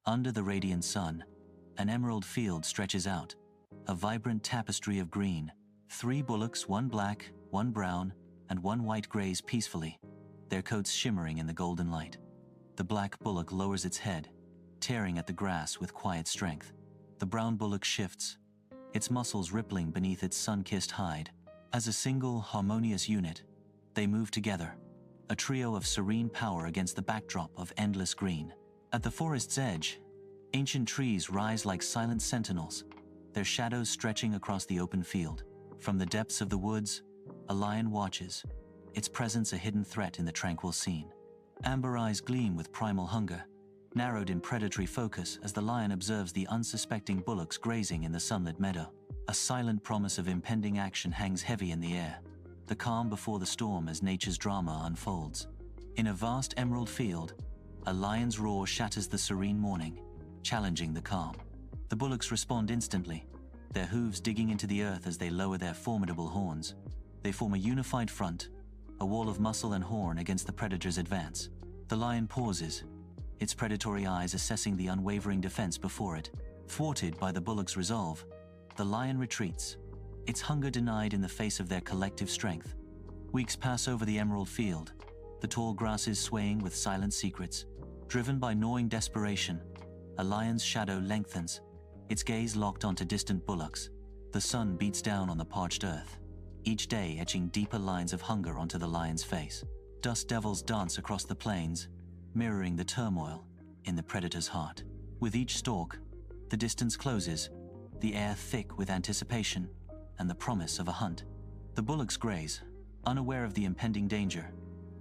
Under the radiant sun, an emerald field stretches out, a vibrant tapestry of green. 3 bullocks, one black, one brown, and one white graze peacefully, their coats shimmering in the golden light. The black bullock lowers its head, tearing at the grass with quiet strength. The brown bullock shifts, its muscles rippling beneath its sun-kissed hide. As a single, harmonious unit, they move together, a trio of serene power against the backdrop of endless green. At the forest's edge, ancient trees rise like silent sentinels, their shadows stretching across the open field. From the depths of the woods, a lion watches, its presence a hidden threat in the tranquil scene. Amber eyes gleam with primal hunger, narrowed in predatory focus as the lion observes the unsuspecting bullocks grazing in the sunlit meadow. A silent promise of impending action hangs heavy in the air, the calm before the storm as nature's drama unfolds. In a vast emerald field, a lion's roar shatters the serene morning, challenging the calm. The bullocks respond instantly, their hooves digging into the earth as they lower their formidable horns. They form a unified front, a wall of muscle and horn against the predator's advance. The lion pauses, its predatory eyes assessing the unwavering defense before it. Thwarted by the bullock's resolve, the lion retreats, its hunger denied in the face of their collective strength. Weeks pass over the emerald field, the tall grasses swaying with silent secrets. Driven by gnawing desperation, a lion's shadow lengthens, its gaze locked onto distant bullocks. The sun beats down on the parched earth, each day etching deeper lines of hunger onto the lion's face. Dust devils dance across the plains, mirroring the turmoil in the predator's heart. With each stalk, the distance closes, the air thick with anticipation and the promise of a hunt. The bullocks graze, unaware of the impending danger,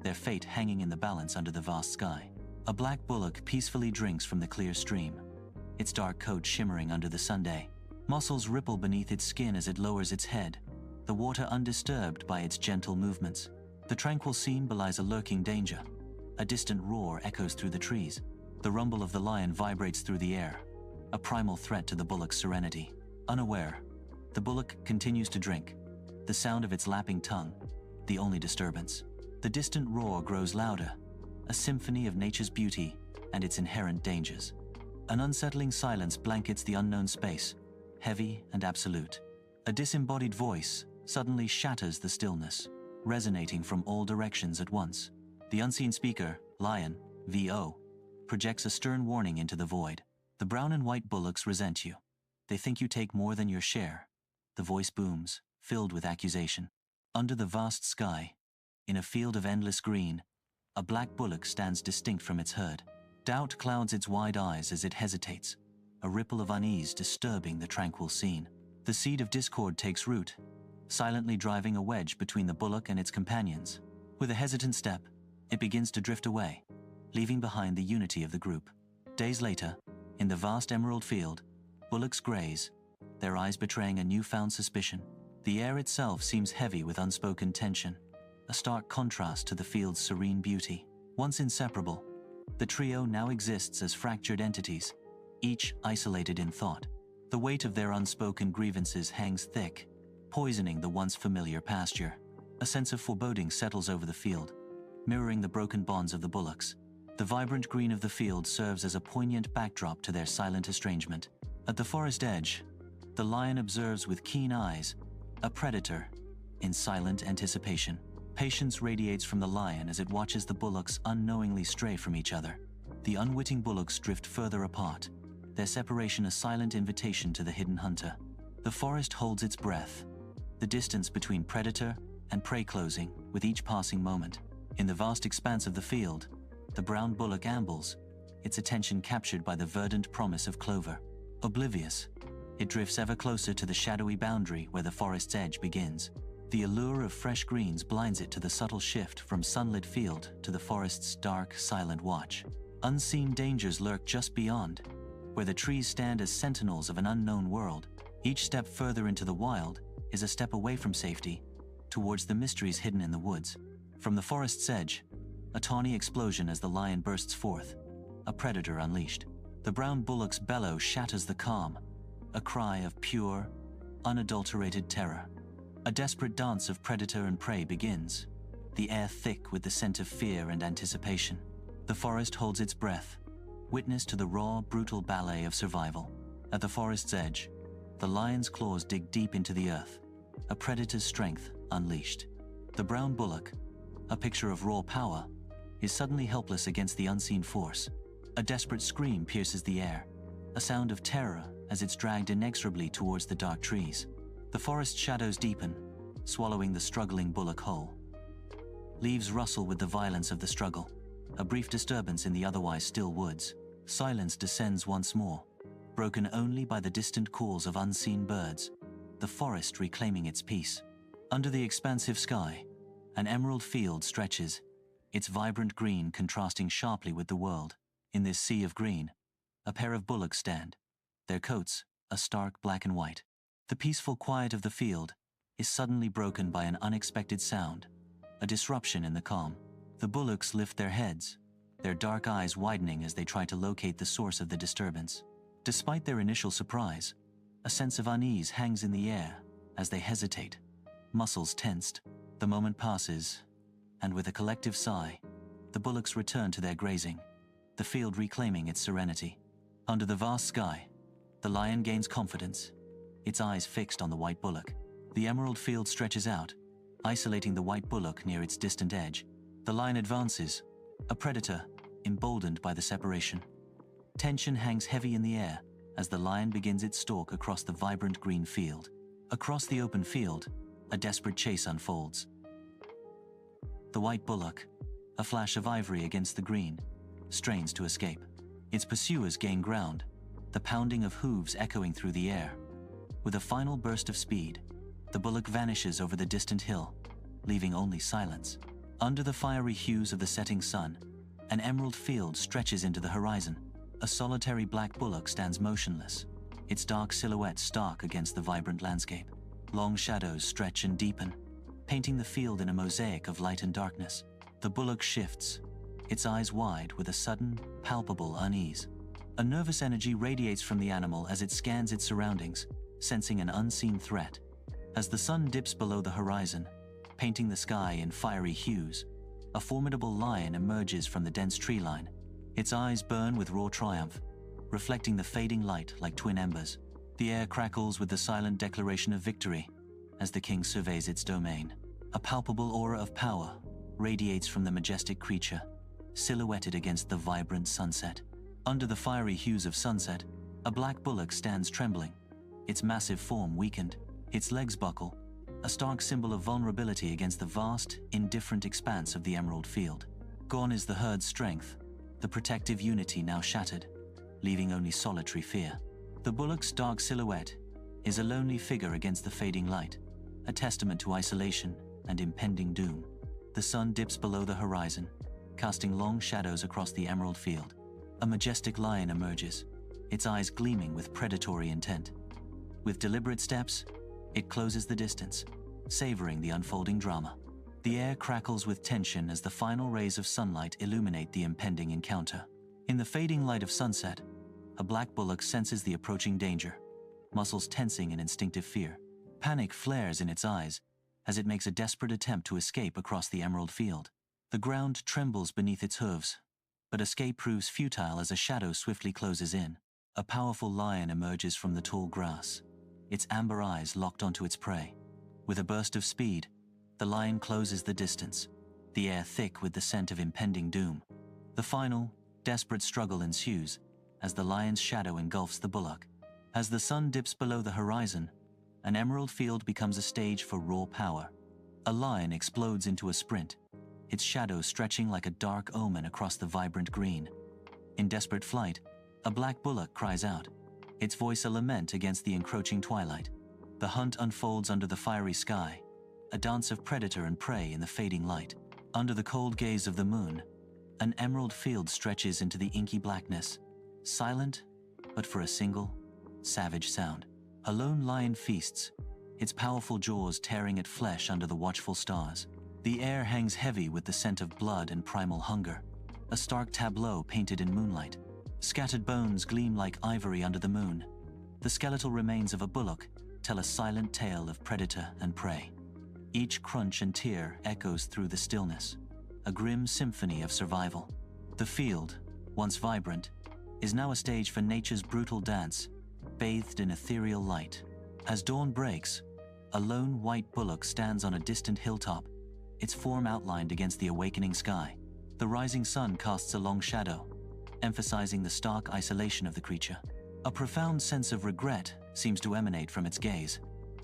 their fate hanging in the balance under the vast sky. A black bullock peacefully drinks from the clear stream, its dark coat shimmering under the sunday. Muscles ripple beneath its skin as it lowers its head, the water undisturbed by its gentle movements. The tranquil scene belies a lurking danger. A distant roar echoes through the trees. The rumble of the lion vibrates through the air, a primal threat to the bullock's serenity. Unaware, the bullock continues to drink, the sound of its lapping tongue, the only disturbance. The distant roar grows louder, a symphony of nature's beauty and its inherent dangers. An unsettling silence blankets the unknown space, heavy and absolute. A disembodied voice suddenly shatters the stillness, resonating from all directions at once. The unseen speaker, Lion, VO, projects a stern warning into the void. The brown and white bullocks resent you. They think you take more than your share. The voice booms, filled with accusation. Under the vast sky, in a field of endless green, a black bullock stands distinct from its herd. Doubt clouds its wide eyes as it hesitates, a ripple of unease disturbing the tranquil scene. The seed of discord takes root, silently driving a wedge between the bullock and its companions. With a hesitant step, it begins to drift away, leaving behind the unity of the group. Days later, in the vast emerald field, bullocks graze, their eyes betraying a newfound suspicion. The air itself seems heavy with unspoken tension, a stark contrast to the field's serene beauty. Once inseparable, the trio now exists as fractured entities, each isolated in thought. The weight of their unspoken grievances hangs thick, poisoning the once familiar pasture. A sense of foreboding settles over the field, mirroring the broken bonds of the bullocks. The vibrant green of the field serves as a poignant backdrop to their silent estrangement. At the forest edge, the lion observes with keen eyes, a predator, in silent anticipation. Patience radiates from the lion as it watches the bullocks unknowingly stray from each other. The unwitting bullocks drift further apart, their separation a silent invitation to the hidden hunter. The forest holds its breath, the distance between predator and prey closing with each passing moment. In the vast expanse of the field, the brown bullock ambles, its attention captured by the verdant promise of clover. Oblivious, it drifts ever closer to the shadowy boundary where the forest's edge begins. The allure of fresh greens blinds it to the subtle shift from sunlit field to the forest's dark, silent watch. Unseen dangers lurk just beyond, where the trees stand as sentinels of an unknown world. Each step further into the wild is a step away from safety, towards the mysteries hidden in the woods. From the forest's edge, a tawny explosion as the lion bursts forth, a predator unleashed. The brown bullock's bellow shatters the calm, a cry of pure, unadulterated terror. A desperate dance of predator and prey begins, the air thick with the scent of fear and anticipation. The forest holds its breath, witness to the raw, brutal ballet of survival. At the forest's edge, the lion's claws dig deep into the earth, a predator's strength unleashed. The brown bullock, a picture of raw power, is suddenly helpless against the unseen force. A desperate scream pierces the air, a sound of terror as it's dragged inexorably towards the dark trees. The forest shadows deepen, swallowing the struggling bullock whole. Leaves rustle with the violence of the struggle, a brief disturbance in the otherwise still woods. Silence descends once more, broken only by the distant calls of unseen birds, the forest reclaiming its peace. Under the expansive sky, an emerald field stretches, its vibrant green contrasting sharply with the world. In this sea of green, a pair of bullocks stand, their coats a stark black and white. The peaceful quiet of the field is suddenly broken by an unexpected sound, a disruption in the calm. The bullocks lift their heads, their dark eyes widening as they try to locate the source of the disturbance. Despite their initial surprise, a sense of unease hangs in the air as they hesitate, muscles tensed. The moment passes, and with a collective sigh, the bullocks return to their grazing, the field reclaiming its serenity. Under the vast sky, the lion gains confidence, its eyes fixed on the white bullock. The emerald field stretches out, isolating the white bullock near its distant edge. The lion advances, a predator, emboldened by the separation. Tension hangs heavy in the air as the lion begins its stalk across the vibrant green field. Across the open field, a desperate chase unfolds. The white bullock, a flash of ivory against the green, strains to escape. Its pursuers gain ground, the pounding of hooves echoing through the air. With a final burst of speed, the bullock vanishes over the distant hill, leaving only silence. Under the fiery hues of the setting sun, an emerald field stretches into the horizon. A solitary black bullock stands motionless, its dark silhouette stark against the vibrant landscape. Long shadows stretch and deepen, painting the field in a mosaic of light and darkness. The bullock shifts, its eyes wide with a sudden, palpable unease. A nervous energy radiates from the animal as it scans its surroundings, sensing an unseen threat. As the sun dips below the horizon, painting the sky in fiery hues, a formidable lion emerges from the dense tree line. Its eyes burn with raw triumph, reflecting the fading light like twin embers. The air crackles with the silent declaration of victory as the king surveys its domain. A palpable aura of power radiates from the majestic creature, silhouetted against the vibrant sunset. Under the fiery hues of sunset, a black bullock stands trembling, its massive form weakened, its legs buckle, a stark symbol of vulnerability against the vast, indifferent expanse of the emerald field. Gone is the herd's strength, the protective unity now shattered, leaving only solitary fear. The bullock's dark silhouette is a lonely figure against the fading light, a testament to isolation and impending doom. The sun dips below the horizon, casting long shadows across the emerald field. A majestic lion emerges, its eyes gleaming with predatory intent. With deliberate steps, it closes the distance, savoring the unfolding drama. The air crackles with tension as the final rays of sunlight illuminate the impending encounter. In the fading light of sunset, a black bullock senses the approaching danger, muscles tensing in instinctive fear. Panic flares in its eyes as it makes a desperate attempt to escape across the emerald field. The ground trembles beneath its hooves, but escape proves futile as a shadow swiftly closes in. A powerful lion emerges from the tall grass, its amber eyes locked onto its prey. With a burst of speed, the lion closes the distance, the air thick with the scent of impending doom. The final, desperate struggle ensues as the lion's shadow engulfs the bullock. As the sun dips below the horizon, an emerald field becomes a stage for raw power. A lion explodes into a sprint, its shadow stretching like a dark omen across the vibrant green. In desperate flight, a black bullock cries out, its voice a lament against the encroaching twilight. The hunt unfolds under the fiery sky, a dance of predator and prey in the fading light. Under the cold gaze of the moon, an emerald field stretches into the inky blackness, silent, but for a single, savage sound. A lone lion feasts, its powerful jaws tearing at flesh under the watchful stars. The air hangs heavy with the scent of blood and primal hunger, a stark tableau painted in moonlight. Scattered bones gleam like ivory under the moon. The skeletal remains of a bullock tell a silent tale of predator and prey. Each crunch and tear echoes through the stillness, a grim symphony of survival. The field, once vibrant, is now a stage for nature's brutal dance, bathed in ethereal light. As dawn breaks, a lone white bullock stands on a distant hilltop, its form outlined against the awakening sky. The rising sun casts a long shadow, emphasizing the stark isolation of the creature. A profound sense of regret seems to emanate from its gaze,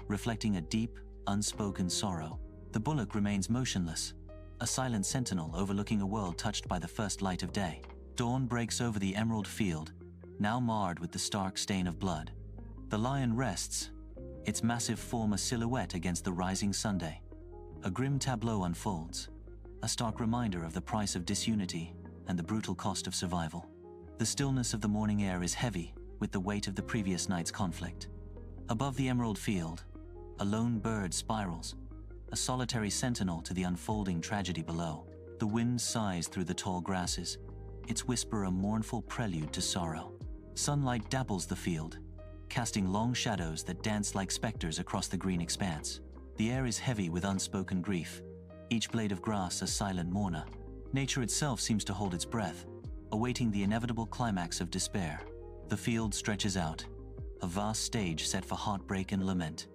reflecting a deep, unspoken sorrow. The bullock remains motionless, a silent sentinel overlooking a world touched by the first light of day. Dawn breaks over the emerald field, now marred with the stark stain of blood. The lion rests, its massive form a silhouette against the rising Sunday. A grim tableau unfolds, a stark reminder of the price of disunity and the brutal cost of survival. The stillness of the morning air is heavy with the weight of the previous night's conflict. Above the emerald field, a lone bird spirals, a solitary sentinel to the unfolding tragedy below. The wind sighs through the tall grasses, its whisper a mournful prelude to sorrow. Sunlight dapples the field, casting long shadows that dance like specters across the green expanse. The air is heavy with unspoken grief, each blade of grass a silent mourner. Nature itself seems to hold its breath, awaiting the inevitable climax of despair. The field stretches out, a vast stage set for heartbreak and lament.